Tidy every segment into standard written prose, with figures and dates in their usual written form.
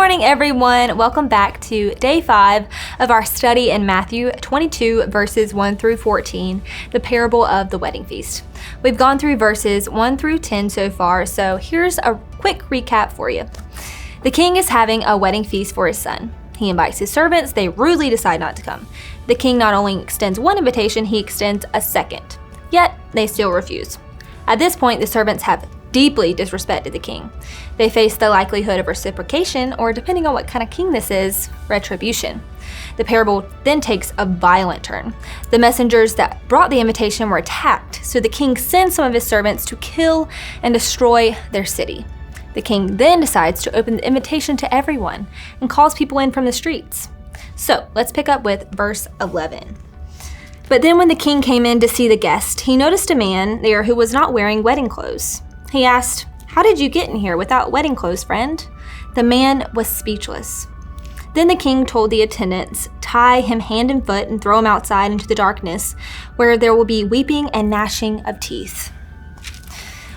morning, everyone. Welcome back to day 5 of our study in Matthew 22, verses 1 through 14, the parable of the wedding feast. We've gone through verses 1 through 10 so far, so here's a quick recap for you. The king is having a wedding feast for his son. He invites his servants. They rudely decide not to come. The king not only extends one invitation, he extends a second. Yet, they still refuse. At this point, the servants have deeply disrespected the king. They face the likelihood of reciprocation, or depending on what kind of king this is, retribution. The parable then takes a violent turn. The messengers that brought the invitation were attacked, so the king sends some of his servants to kill and destroy their city. The king then decides to open the invitation to everyone and calls people in from the streets. So let's pick up with verse 11. But then when the king came in to see the guest, he noticed a man there who was not wearing wedding clothes. He asked, "How did you get in here without wedding clothes, friend?" The man was speechless. Then the king told the attendants, "Tie him hand and foot and throw him outside into the darkness, where there will be weeping and gnashing of teeth."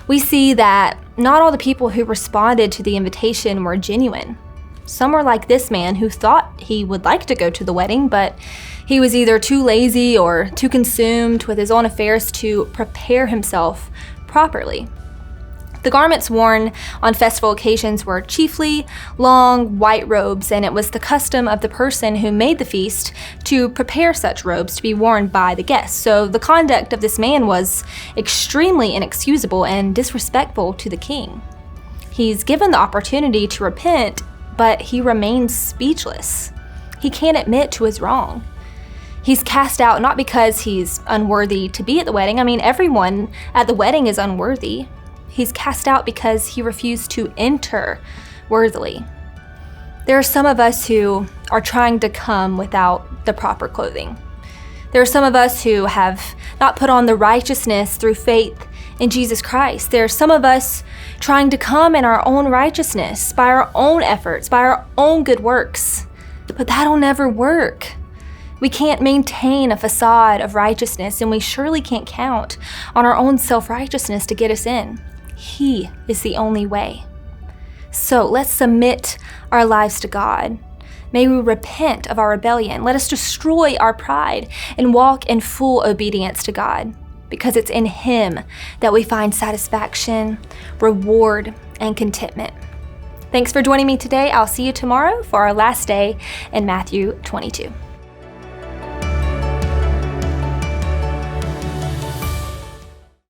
We see that not all the people who responded to the invitation were genuine. Some were like this man who thought he would like to go to the wedding, but he was either too lazy or too consumed with his own affairs to prepare himself properly. The garments worn on festival occasions were chiefly long white robes, and it was the custom of the person who made the feast to prepare such robes to be worn by the guests. So the conduct of this man was extremely inexcusable and disrespectful to the king. He's given the opportunity to repent, but he remains speechless. He can't admit to his wrong. He's cast out not because he's unworthy to be at the wedding. Everyone at the wedding is unworthy. He's cast out because he refused to enter worthily. There are some of us who are trying to come without the proper clothing. There are some of us who have not put on the righteousness through faith in Jesus Christ. There are some of us trying to come in our own righteousness, by our own efforts, by our own good works. But that'll never work. We can't maintain a facade of righteousness, and we surely can't count on our own self-righteousness to get us in. He is the only way. So let's submit our lives to God. May we repent of our rebellion. Let us destroy our pride and walk in full obedience to God, because it's in Him that we find satisfaction, reward, and contentment. Thanks for joining me today. I'll see you tomorrow for our last day in Matthew 22.